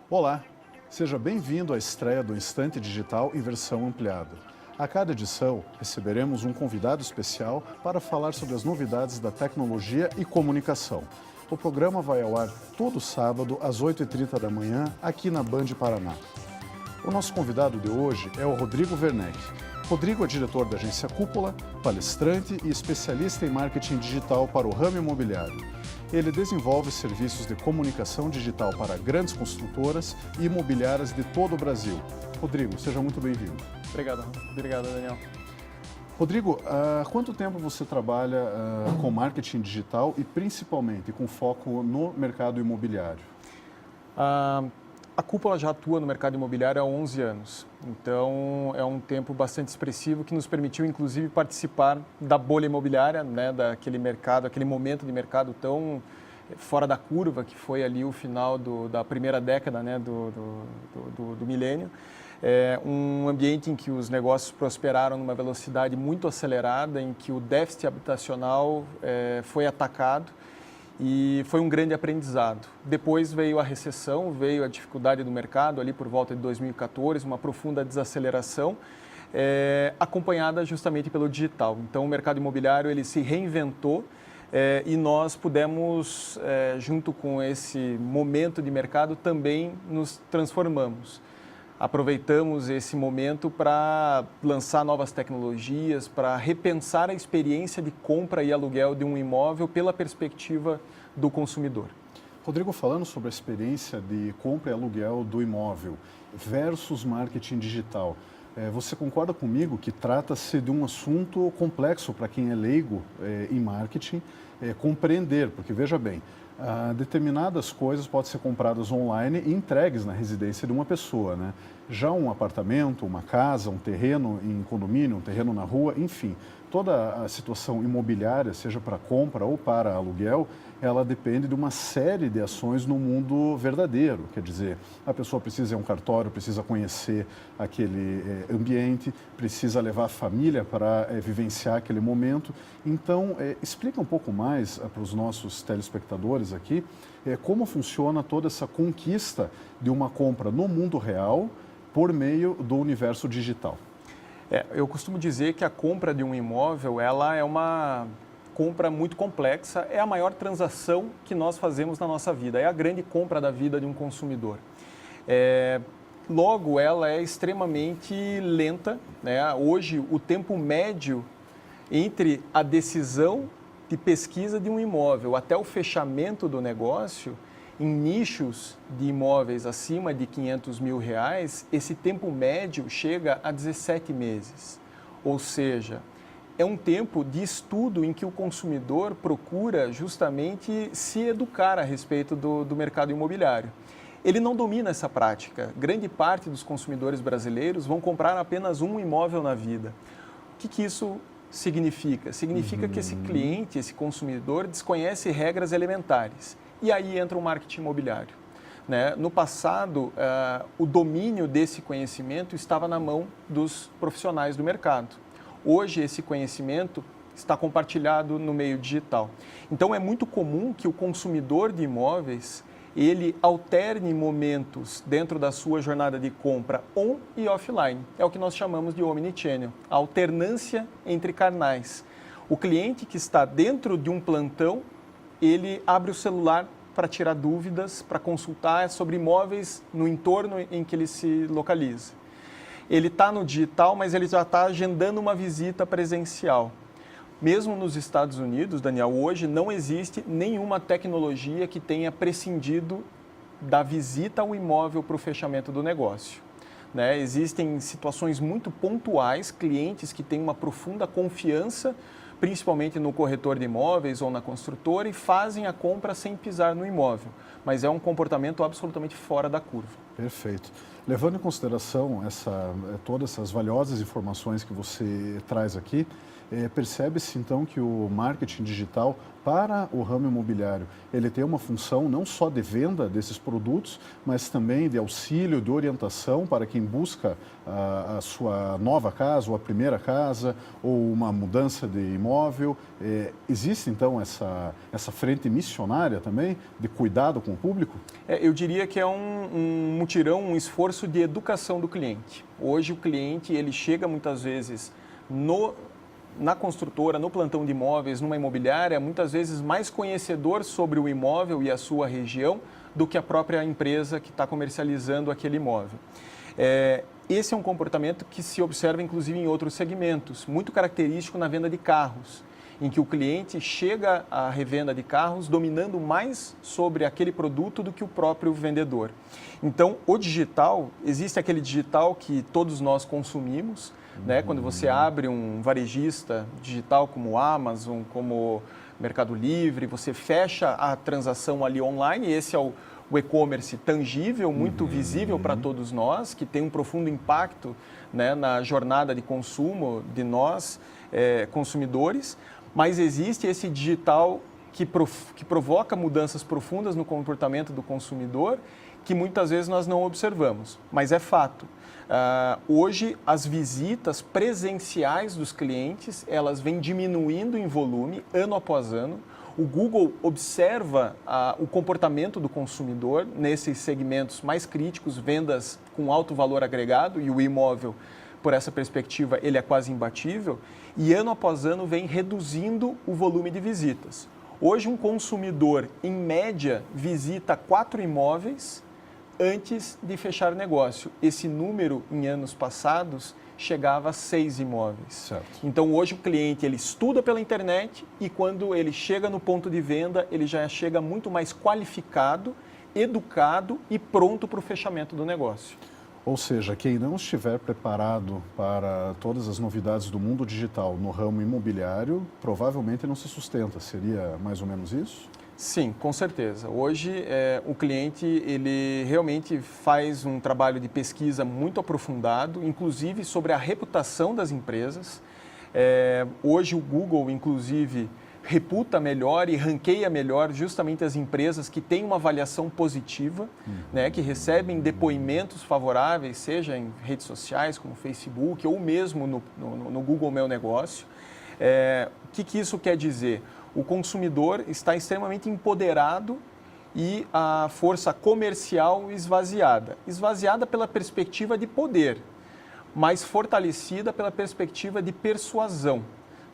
Olá, seja bem-vindo à estreia do Instante Digital em versão ampliada. A cada edição, receberemos um convidado especial para falar sobre as novidades da tecnologia e comunicação. O programa vai ao ar todo sábado, às 8h30 da manhã, aqui na Band Paraná. O nosso convidado de hoje é o Rodrigo Werneck. Rodrigo é diretor da agência Cúpula, palestrante e especialista em marketing digital para o ramo imobiliário. Ele desenvolve serviços de comunicação digital para grandes construtoras e imobiliárias de todo o Brasil. Rodrigo, seja muito bem-vindo. Obrigado, Daniel. Rodrigo, há quanto tempo você trabalha com marketing digital e principalmente com foco no mercado imobiliário? A Cúpula já atua no mercado imobiliário há 11 anos, então é um tempo bastante expressivo que nos permitiu, inclusive, participar da bolha imobiliária, né, daquele mercado, aquele momento de mercado tão fora da curva que foi ali o final da primeira década, né, do milênio. É um ambiente em que os negócios prosperaram numa velocidade muito acelerada, em que o déficit habitacional foi atacado. E foi um grande aprendizado. Depois veio a recessão, veio a dificuldade do mercado ali por volta de 2014, uma profunda desaceleração, acompanhada justamente pelo digital. Então o mercado imobiliário ele se reinventou e nós pudemos, junto com esse momento de mercado, também nos transformamos. Aproveitamos esse momento para lançar novas tecnologias, para repensar a experiência de compra e aluguel de um imóvel pela perspectiva do consumidor. Rodrigo, falando sobre a experiência de compra e aluguel do imóvel versus marketing digital, você concorda comigo que trata-se de um assunto complexo para quem é leigo em marketing compreender, porque veja bem, determinadas coisas podem ser compradas online e entregues na residência de uma pessoa, né? Já um apartamento, uma casa, um terreno em condomínio, um terreno na rua, enfim, toda a situação imobiliária, seja para compra ou para aluguel, ela depende de uma série de ações no mundo verdadeiro. Quer dizer, a pessoa precisa ir a um cartório, precisa conhecer aquele ambiente, precisa levar a família para vivenciar aquele momento. Então, explica um pouco mais para os nossos telespectadores aqui como funciona toda essa conquista de uma compra no mundo real por meio do universo digital. Eu costumo dizer que a compra de um imóvel ela é uma compra muito complexa, é a maior transação que nós fazemos na nossa vida, é a grande compra da vida de um consumidor. Logo, ela é extremamente lenta, né? Hoje, o tempo médio entre a decisão de pesquisa de um imóvel até o fechamento do negócio, em nichos de imóveis acima de R$500 mil, esse tempo médio chega a 17 meses. Ou seja, é um tempo de estudo em que o consumidor procura justamente se educar a respeito do mercado imobiliário. Ele não domina essa prática. Grande parte dos consumidores brasileiros vão comprar apenas um imóvel na vida. O que isso significa? Significa que esse cliente, esse consumidor, desconhece regras elementares. E aí entra o marketing imobiliário, né? No passado, o domínio desse conhecimento estava na mão dos profissionais do mercado. Hoje, esse conhecimento está compartilhado no meio digital. Então, é muito comum que o consumidor de imóveis, ele alterne momentos dentro da sua jornada de compra on e offline. É o que nós chamamos de omnichannel, a alternância entre canais. O cliente que está dentro de um plantão, ele abre o celular para tirar dúvidas, para consultar sobre imóveis no entorno em que ele se localiza. Ele está no digital, mas ele já está agendando uma visita presencial. Mesmo nos Estados Unidos, Daniel, hoje não existe nenhuma tecnologia que tenha prescindido da visita ao imóvel para o fechamento do negócio, né? Existem situações muito pontuais, clientes que têm uma profunda confiança, principalmente no corretor de imóveis ou na construtora, e fazem a compra sem pisar no imóvel. Mas é um comportamento absolutamente fora da curva. Perfeito. Levando em consideração todas essas valiosas informações que você traz aqui, Percebe-se então que o marketing digital para o ramo imobiliário, ele tem uma função não só de venda desses produtos, mas também de auxílio, de orientação para quem busca a sua nova casa, ou a primeira casa, ou uma mudança de imóvel. Existe então essa frente missionária também, de cuidado com o público? Eu diria que é um mutirão, um esforço de educação do cliente. Hoje o cliente, ele chega muitas vezes na construtora, no plantão de imóveis, numa imobiliária, muitas vezes mais conhecedor sobre o imóvel e a sua região do que a própria empresa que está comercializando aquele imóvel. Esse é um comportamento que se observa inclusive em outros segmentos, muito característico na venda de carros, em que o cliente chega à revenda de carros dominando mais sobre aquele produto do que o próprio vendedor. Então, o digital, existe aquele digital que todos nós consumimos, né? Quando você abre um varejista digital como o Amazon, como Mercado Livre, você fecha a transação ali online, e esse é o e-commerce tangível, muito visível para todos nós, que tem um profundo impacto, né, na jornada de consumo de nós, consumidores, mas existe esse digital que provoca mudanças profundas no comportamento do consumidor, que muitas vezes nós não observamos, mas é fato. Hoje, as visitas presenciais dos clientes, elas vêm diminuindo em volume, ano após ano. O Google observa o comportamento do consumidor nesses segmentos mais críticos, vendas com alto valor agregado, e o imóvel, por essa perspectiva, ele é quase imbatível, e ano após ano vem reduzindo o volume de visitas. Hoje, um consumidor, em média, visita 4 imóveis antes de fechar negócio. Esse número, em anos passados, chegava a 6 imóveis. Certo. Então, hoje o cliente, ele estuda pela internet e quando ele chega no ponto de venda, ele já chega muito mais qualificado, educado e pronto para o fechamento do negócio. Ou seja, quem não estiver preparado para todas as novidades do mundo digital no ramo imobiliário, provavelmente não se sustenta. Seria mais ou menos isso? Sim, com certeza. Hoje, o cliente, ele realmente faz um trabalho de pesquisa muito aprofundado, inclusive sobre a reputação das empresas. Hoje, o Google, inclusive, reputa melhor e ranqueia melhor justamente as empresas que têm uma avaliação positiva, né, que recebem depoimentos favoráveis, seja em redes sociais como Facebook ou mesmo no Google Meu Negócio. O que isso quer dizer? O consumidor está extremamente empoderado e a força comercial esvaziada. Esvaziada pela perspectiva de poder, mas fortalecida pela perspectiva de persuasão.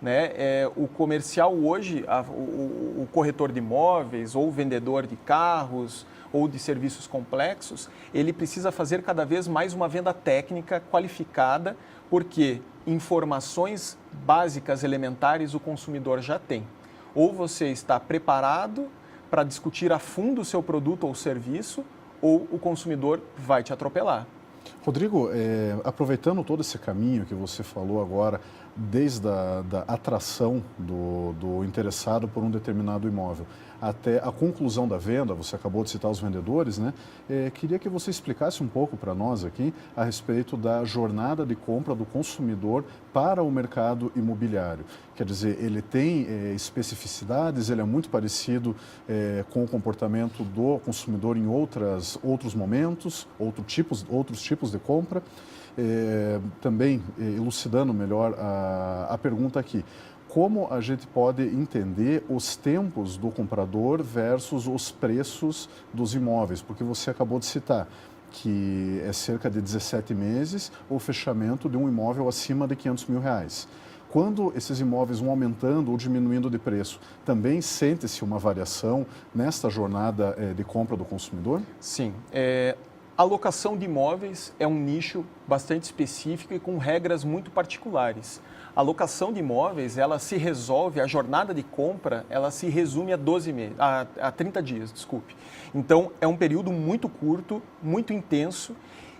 Né? O comercial hoje, o corretor de imóveis ou o vendedor de carros ou de serviços complexos, ele precisa fazer cada vez mais uma venda técnica qualificada, porque informações básicas, elementares, o consumidor já tem. Ou você está preparado para discutir a fundo o seu produto ou serviço, ou o consumidor vai te atropelar. Rodrigo, aproveitando todo esse caminho que você falou agora, desde da atração do interessado por um determinado imóvel até a conclusão da venda, você acabou de citar os vendedores, né? Queria que você explicasse um pouco para nós aqui a respeito da jornada de compra do consumidor para o mercado imobiliário. Quer dizer, ele tem especificidades, ele é muito parecido com o comportamento do consumidor em outros momentos, outros tipos de compra. Também elucidando melhor a pergunta aqui. Como a gente pode entender os tempos do comprador versus os preços dos imóveis? Porque você acabou de citar que é cerca de 17 meses o fechamento de um imóvel acima de R$500 mil. Quando esses imóveis vão aumentando ou diminuindo de preço, também sente-se uma variação nesta jornada de compra do consumidor? Sim. A locação de imóveis é um nicho bastante específico e com regras muito particulares. A locação de imóveis, ela se resolve, a jornada de compra, ela se resume a 30 dias, desculpe. Então, é um período muito curto, muito intenso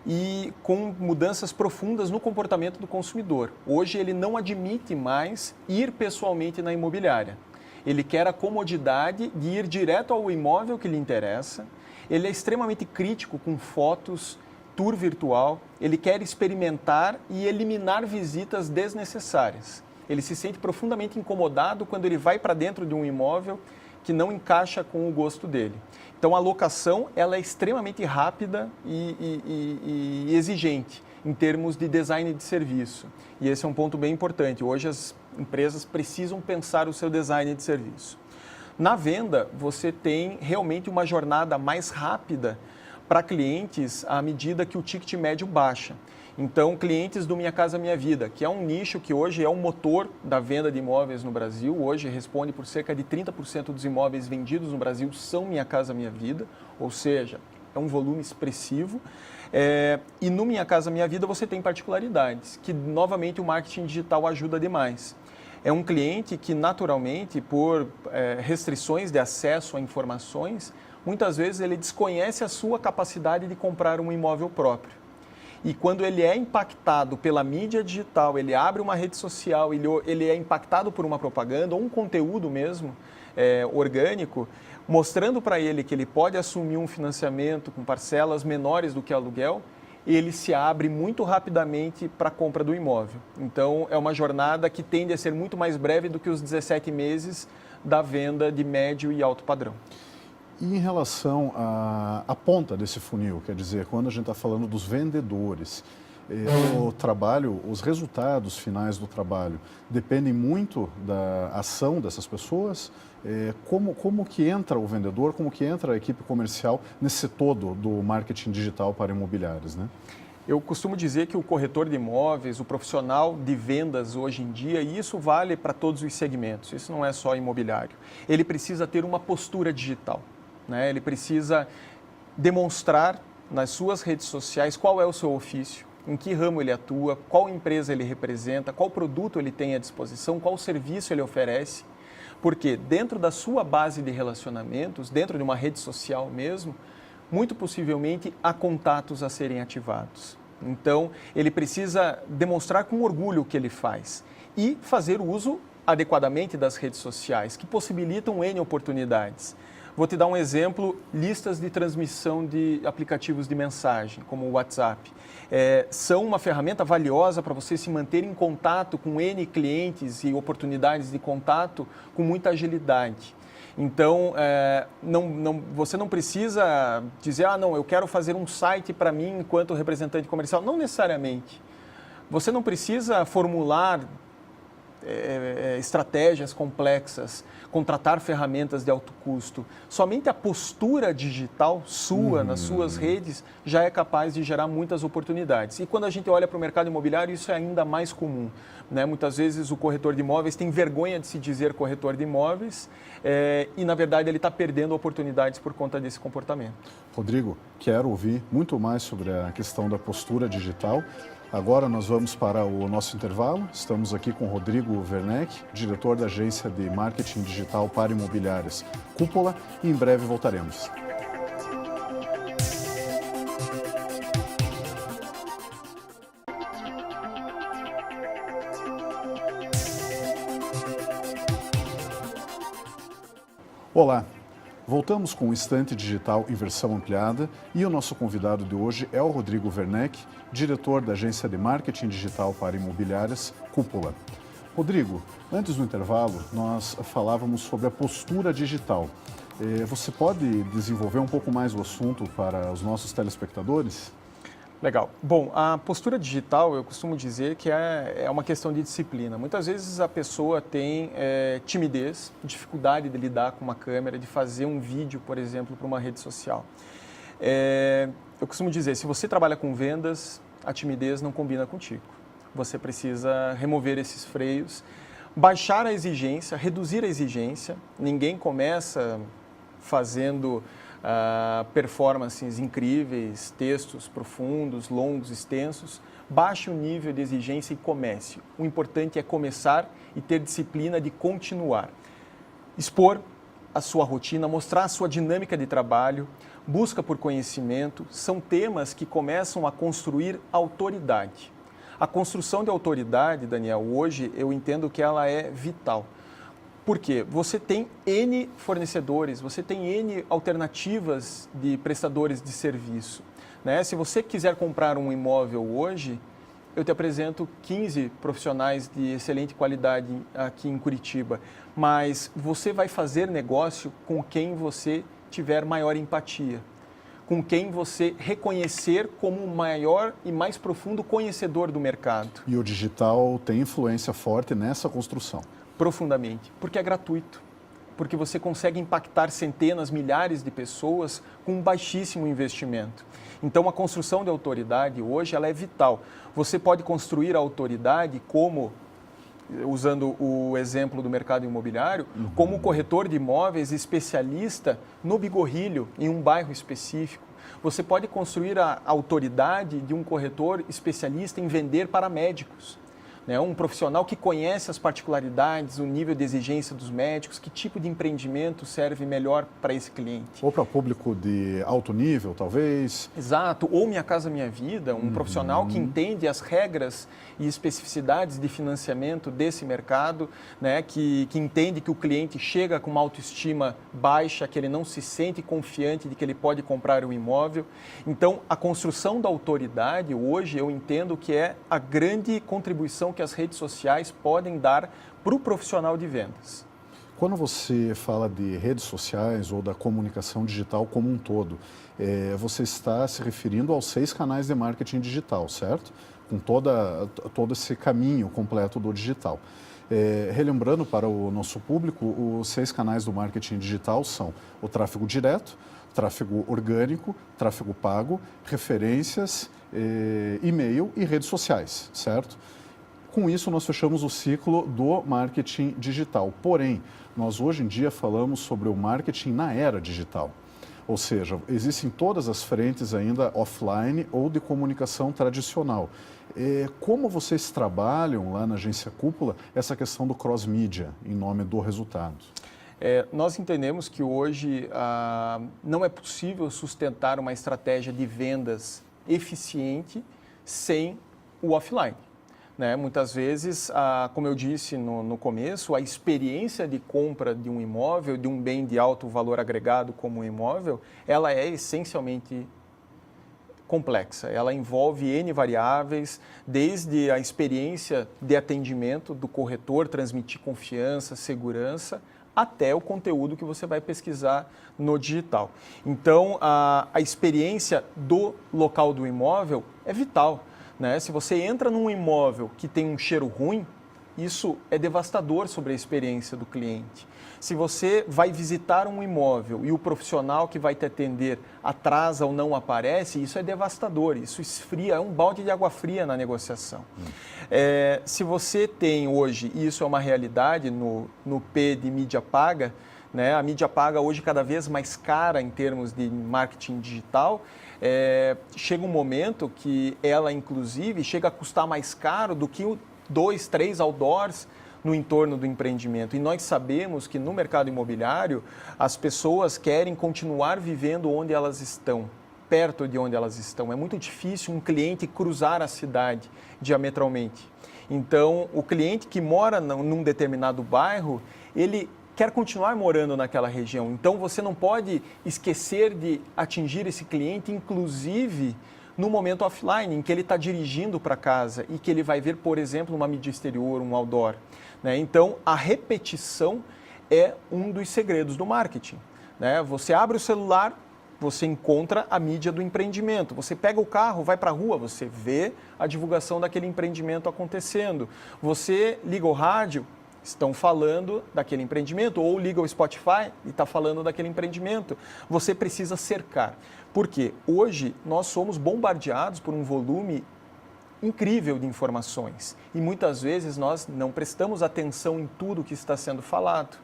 e com mudanças profundas no comportamento do consumidor. Hoje, ele não admite mais ir pessoalmente na imobiliária. Ele quer a comodidade de ir direto ao imóvel que lhe interessa. Ele é extremamente crítico com fotos, tour virtual, ele quer experimentar e eliminar visitas desnecessárias. Ele se sente profundamente incomodado quando ele vai para dentro de um imóvel que não encaixa com o gosto dele. Então, a locação ela é extremamente rápida e exigente em termos de design de serviço. E esse é um ponto bem importante. Hoje, as empresas precisam pensar o seu design de serviço. Na venda, você tem realmente uma jornada mais rápida para clientes à medida que o ticket médio baixa. Então, clientes do Minha Casa Minha Vida, que é um nicho que hoje é o motor da venda de imóveis no Brasil, hoje responde por cerca de 30% dos imóveis vendidos no Brasil são Minha Casa Minha Vida, ou seja, é um volume expressivo. E no Minha Casa Minha Vida você tem particularidades, que novamente o marketing digital ajuda demais. É um cliente que naturalmente, por restrições de acesso a informações, muitas vezes ele desconhece a sua capacidade de comprar um imóvel próprio. E quando ele é impactado pela mídia digital, ele abre uma rede social, ele é impactado por uma propaganda ou um conteúdo mesmo orgânico, mostrando para ele que ele pode assumir um financiamento com parcelas menores do que aluguel, ele se abre muito rapidamente para a compra do imóvel. Então, é uma jornada que tende a ser muito mais breve do que os 17 meses da venda de médio e alto padrão. E em relação à ponta desse funil, quer dizer, quando a gente está falando dos vendedores, o trabalho, os resultados finais do trabalho dependem muito da ação dessas pessoas? Como que entra o vendedor, como que entra a equipe comercial nesse todo do marketing digital para imobiliários, né? Eu costumo dizer que o corretor de imóveis, o profissional de vendas hoje em dia, e isso vale para todos os segmentos, isso não é só imobiliário, ele precisa ter uma postura digital. Né? Ele precisa demonstrar nas suas redes sociais qual é o seu ofício, em que ramo ele atua, qual empresa ele representa, qual produto ele tem à disposição, qual serviço ele oferece. Porque dentro da sua base de relacionamentos, dentro de uma rede social mesmo, muito possivelmente há contatos a serem ativados. Então, ele precisa demonstrar com orgulho o que ele faz e fazer uso adequadamente das redes sociais, que possibilitam N oportunidades. Vou te dar um exemplo, listas de transmissão de aplicativos de mensagem, como o WhatsApp. São uma ferramenta valiosa para você se manter em contato com N clientes e oportunidades de contato com muita agilidade. Então, você não precisa dizer, não, eu quero fazer um site para mim enquanto representante comercial. Não necessariamente. Você não precisa formular estratégias complexas, contratar ferramentas de alto custo. Somente a postura digital sua, nas suas redes, já é capaz de gerar muitas oportunidades. E quando a gente olha para o mercado imobiliário, isso é ainda mais comum. Né? Muitas vezes o corretor de imóveis tem vergonha de se dizer corretor de imóveis e, na verdade, ele está perdendo oportunidades por conta desse comportamento. Rodrigo, quero ouvir muito mais sobre a questão da postura digital. Agora nós vamos para o nosso intervalo. Estamos aqui com Rodrigo Werneck, diretor da agência de marketing digital para imobiliárias Cúpula, e em breve voltaremos. Olá! Voltamos com o Estante Digital em versão ampliada e o nosso convidado de hoje é o Rodrigo Werneck, diretor da agência de marketing digital para imobiliárias Cúpula. Rodrigo, antes do intervalo, nós falávamos sobre a postura digital. Você pode desenvolver um pouco mais o assunto para os nossos telespectadores? Legal. Bom, a postura digital, eu costumo dizer que é uma questão de disciplina. Muitas vezes a pessoa tem timidez, dificuldade de lidar com uma câmera, de fazer um vídeo, por exemplo, para uma rede social. Eu costumo dizer, se você trabalha com vendas, a timidez não combina contigo. Você precisa remover esses freios, baixar a exigência, reduzir a exigência. Ninguém começa fazendo performances incríveis, textos profundos, longos, extensos. Baixe o nível de exigência e comece. O importante é começar e ter disciplina de continuar. Expor a sua rotina, mostrar a sua dinâmica de trabalho, busca por conhecimento, são temas que começam a construir autoridade. A construção de autoridade, Daniel, hoje eu entendo que ela é vital. Por quê? Você tem N fornecedores, você tem N alternativas de prestadores de serviço. Né? Se você quiser comprar um imóvel hoje, eu te apresento 15 profissionais de excelente qualidade aqui em Curitiba, mas você vai fazer negócio com quem você tiver maior empatia, com quem você reconhecer como o maior e mais profundo conhecedor do mercado. E o digital tem influência forte nessa construção? Profundamente, porque é gratuito, porque você consegue impactar centenas, milhares de pessoas com um baixíssimo investimento. Então, a construção de autoridade hoje ela é vital. Você pode construir a autoridade como, usando o exemplo do mercado imobiliário, como corretor de imóveis especialista no Bigorrilho, em um bairro específico. Você pode construir a autoridade de um corretor especialista em vender para médicos. Um profissional que conhece as particularidades, o nível de exigência dos médicos, que tipo de empreendimento serve melhor para esse cliente. Ou para público de alto nível, talvez. Exato, ou Minha Casa Minha Vida, um profissional que entende as regras e especificidades de financiamento desse mercado, que entende que o cliente chega com uma autoestima baixa, que ele não se sente confiante de que ele pode comprar o imóvel. Então, a construção da autoridade, hoje, eu entendo que é a grande contribuição que as redes sociais podem dar para o profissional de vendas. Quando você fala de redes sociais ou da comunicação digital como um todo, você está se referindo aos 6 canais de marketing digital, certo? Com todo esse caminho completo do digital. Relembrando para o nosso público, os 6 canais do marketing digital são o tráfego direto, tráfego orgânico, tráfego pago, referências, e-mail e redes sociais, certo? Com isso, nós fechamos o ciclo do marketing digital. Porém, nós hoje em dia falamos sobre o marketing na era digital. Ou seja, existem todas as frentes ainda offline ou de comunicação tradicional. Como vocês trabalham lá na Agência Cúpula essa questão do cross-mídia em nome do resultado? Nós entendemos que hoje não é possível sustentar uma estratégia de vendas eficiente sem o offline. Muitas vezes, como eu disse no começo, a experiência de compra de um imóvel, de um bem de alto valor agregado como um imóvel, ela é essencialmente complexa. Ela envolve N variáveis, desde a experiência de atendimento do corretor, transmitir confiança, segurança, até o conteúdo que você vai pesquisar no digital. Então, a experiência do local do imóvel é vital. Se você entra num imóvel que tem um cheiro ruim, isso é devastador sobre a experiência do cliente. Se você vai visitar um imóvel e o profissional que vai te atender atrasa ou não aparece, isso é devastador, isso esfria, é um balde de água fria na negociação. Se você tem hoje, e isso é uma realidade no P de mídia paga, a mídia paga hoje cada vez mais cara em termos de marketing digital, chega um momento que ela, inclusive, chega a custar mais caro do que 2, 3 outdoors no entorno do empreendimento. E nós sabemos que no mercado imobiliário as pessoas querem continuar vivendo onde elas estão, perto de onde elas estão. É muito difícil um cliente cruzar a cidade diametralmente. Então, o cliente que mora num determinado bairro, ele quer continuar morando naquela região. Então, você não pode esquecer de atingir esse cliente, inclusive no momento offline, em que ele está dirigindo para casa e que ele vai ver, por exemplo, uma mídia exterior, um outdoor. Então, a repetição é um dos segredos do marketing. Você abre o celular, você encontra a mídia do empreendimento. Você pega o carro, vai para a rua, você vê a divulgação daquele empreendimento acontecendo. Você liga o rádio, estão falando daquele empreendimento, ou liga o Spotify e está falando daquele empreendimento. Você precisa cercar. Por quê? Hoje nós somos bombardeados por um volume incrível de informações e muitas vezes nós não prestamos atenção em tudo que está sendo falado.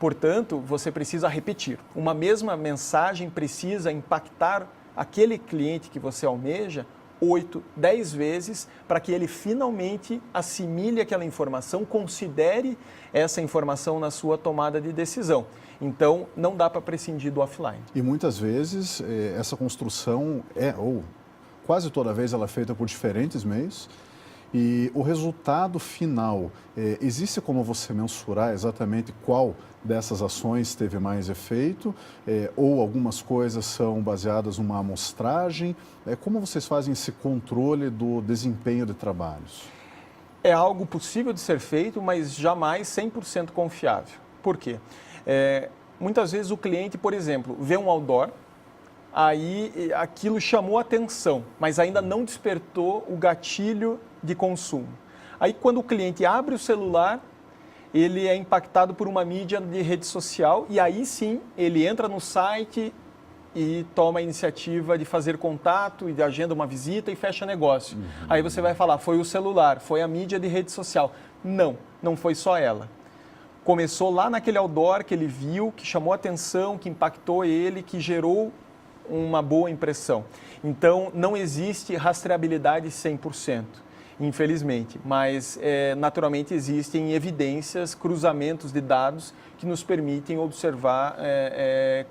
Portanto, você precisa repetir. Uma mesma mensagem precisa impactar aquele cliente que você almeja 8, 10 vezes para que ele finalmente assimile aquela informação, considere essa informação na sua tomada de decisão. Então, não dá para prescindir do offline. E muitas vezes essa construção ou quase toda vez ela é feita por diferentes meios E o resultado final, existe como você mensurar exatamente qual dessas ações teve mais efeito? Ou algumas coisas são baseadas numa amostragem? Como vocês fazem esse controle do desempenho de trabalhos? É algo possível de ser feito, mas jamais 100% confiável. Por quê? Muitas vezes o cliente, por exemplo, vê um outdoor, aí aquilo chamou atenção, mas ainda não despertou o gatilho de consumo. Aí quando o cliente abre o celular, ele é impactado por uma mídia de rede social e aí sim ele entra no site e toma a iniciativa de fazer contato e agenda uma visita e fecha negócio. Aí você vai falar, foi o celular, foi a mídia de rede social. Não, não foi só ela. Começou lá naquele outdoor que ele viu, que chamou atenção, que impactou ele, que gerou uma boa impressão. Então, não existe rastreabilidade 100%, infelizmente, mas naturalmente existem evidências, cruzamentos de dados que nos permitem observar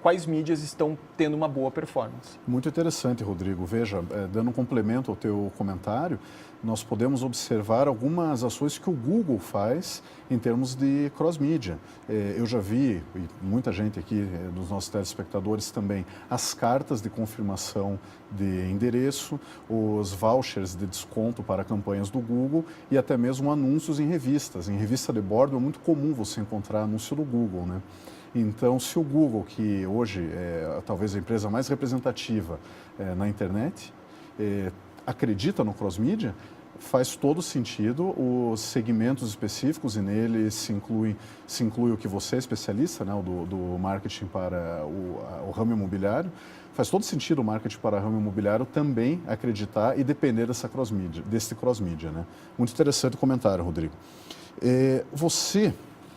quais mídias estão tendo uma boa performance. Muito interessante, Rodrigo. Veja, dando um complemento ao teu comentário, nós podemos observar algumas ações que o Google faz em termos de cross-mídia. Eu já vi, e muita gente aqui dos nossos telespectadores também, as cartas de confirmação de endereço, os vouchers de desconto para campanhas do Google e até mesmo anúncios em revistas. Em revista de bordo é muito comum você encontrar anúncio do Google, né? Então, se o Google, que hoje é talvez a empresa mais representativa na internet, acredita no cross-mídia, faz todo sentido os segmentos específicos, e nele se inclui o que você é especialista, né, do marketing para o ramo imobiliário. Faz todo sentido o marketing para o ramo imobiliário também acreditar e depender desse cross-mídia. Né? Muito interessante o comentário, Rodrigo. Você,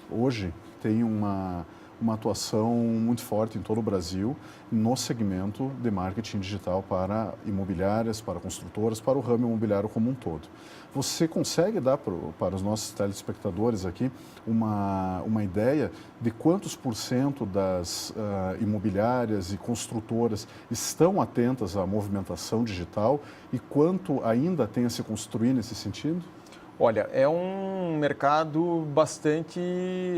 hoje, tem uma atuação muito forte em todo o Brasil no segmento de marketing digital para imobiliárias, para construtoras, para o ramo imobiliário como um todo. Você consegue dar para os nossos telespectadores aqui uma ideia de quantos % das imobiliárias e construtoras estão atentas à movimentação digital e quanto ainda tem a se construir nesse sentido? Olha, é um mercado bastante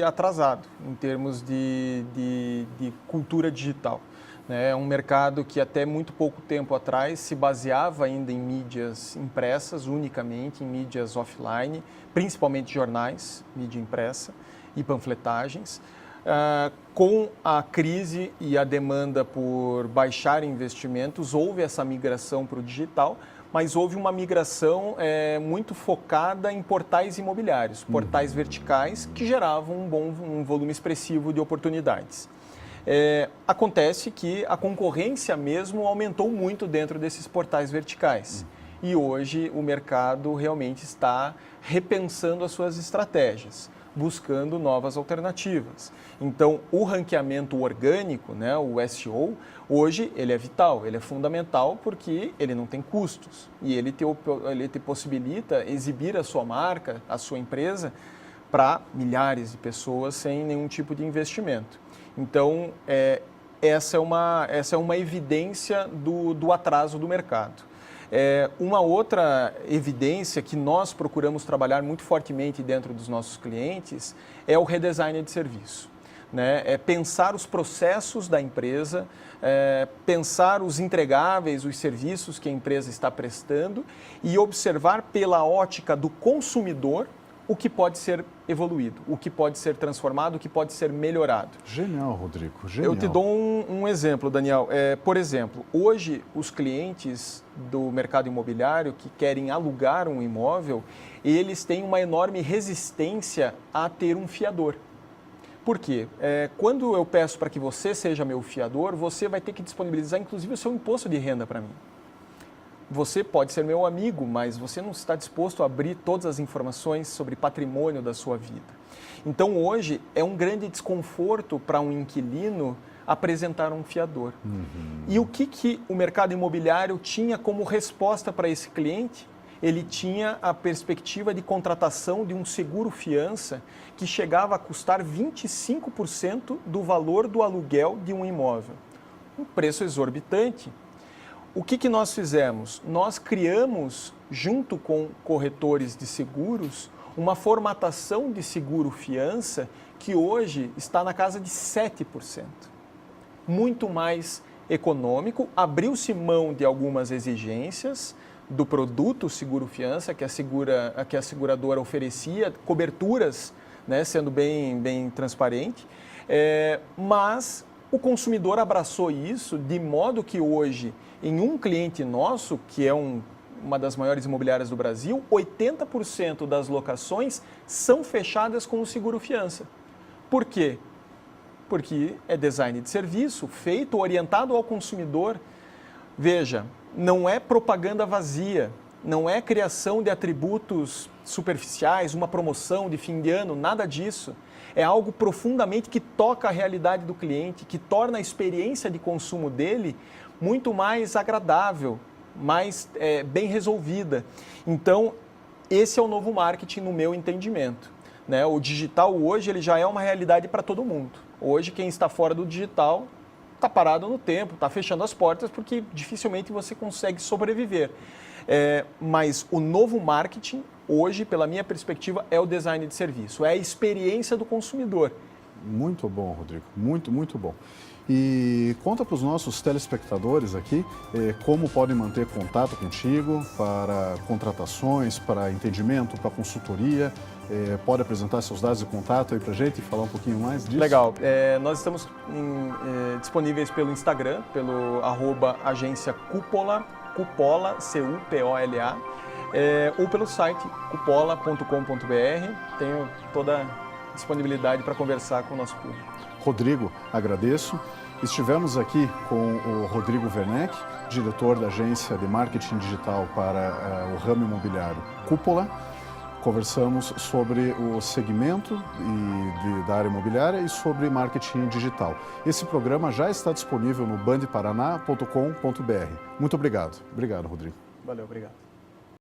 atrasado em termos de cultura digital. É um mercado que até muito pouco tempo atrás se baseava ainda em mídias impressas, unicamente em mídias offline, principalmente jornais, mídia impressa e panfletagens. Com a crise e a demanda por baixar investimentos, houve essa migração para o digital, mas houve uma migração muito focada em portais imobiliários, portais verticais que geravam um volume expressivo de oportunidades. Acontece que a concorrência mesmo aumentou muito dentro desses portais verticais e hoje o mercado realmente está repensando as suas estratégias, buscando novas alternativas. Então, o ranqueamento orgânico, né, o SEO, hoje ele é vital, ele é fundamental porque ele não tem custos e ele te possibilita exibir a sua marca, a sua empresa para milhares de pessoas sem nenhum tipo de investimento. Então, essa é uma evidência do atraso do mercado. Uma outra evidência que nós procuramos trabalhar muito fortemente dentro dos nossos clientes é o redesign de serviço. Né? É pensar os processos da empresa, pensar os entregáveis, os serviços que a empresa está prestando e observar pela ótica do consumidor o que pode ser evoluído, o que pode ser transformado, o que pode ser melhorado. Genial, Rodrigo, genial. Eu te dou um exemplo, Daniel. Por exemplo, hoje os clientes do mercado imobiliário que querem alugar um imóvel, eles têm uma enorme resistência a ter um fiador. Por quê? Quando eu peço para que você seja meu fiador, você vai ter que disponibilizar inclusive o seu imposto de renda para mim. Você pode ser meu amigo, mas você não está disposto a abrir todas as informações sobre patrimônio da sua vida. Então, hoje, é um grande desconforto para um inquilino apresentar um fiador. E o que o mercado imobiliário tinha como resposta para esse cliente? Ele tinha a perspectiva de contratação de um seguro-fiança que chegava a custar 25% do valor do aluguel de um imóvel. Um preço exorbitante. O que nós fizemos? Nós criamos junto com corretores de seguros, uma formatação de seguro-fiança que hoje está na casa de 7%. Muito mais econômico, abriu-se mão de algumas exigências do produto seguro-fiança que a seguradora oferecia, coberturas, né, sendo bem transparente, mas o consumidor abraçou isso de modo que hoje, em um cliente nosso, que é uma das maiores imobiliárias do Brasil, 80% das locações são fechadas com o seguro-fiança. Por quê? Porque é design de serviço, feito, orientado ao consumidor. Veja, não é propaganda vazia, não é criação de atributos superficiais, uma promoção de fim de ano, nada disso. É algo profundamente que toca a realidade do cliente, que torna a experiência de consumo dele muito mais agradável, mais bem resolvida. Então, esse é o novo marketing no meu entendimento, né? O digital hoje ele já é uma realidade para todo mundo. Hoje, quem está fora do digital está parado no tempo, está fechando as portas porque dificilmente você consegue sobreviver. Mas o novo marketing, hoje, pela minha perspectiva, é o design de serviço, é a experiência do consumidor. Muito bom, Rodrigo, muito bom. E conta para os nossos telespectadores aqui como podem manter contato contigo para contratações, para entendimento, para consultoria. Pode apresentar seus dados de contato aí para a gente e falar um pouquinho mais disso? Legal. Nós estamos disponíveis pelo Instagram, pelo @agência Cupola, Cupola, ou pelo site cupola.com.br. Tenho toda a disponibilidade para conversar com o nosso público. Rodrigo, agradeço. Estivemos aqui com o Rodrigo Werneck, diretor da agência de marketing digital para o ramo imobiliário Cúpula. Conversamos sobre o segmento da área imobiliária e sobre marketing digital. Esse programa já está disponível no bandparaná.com.br. Muito obrigado. Obrigado, Rodrigo. Valeu, obrigado.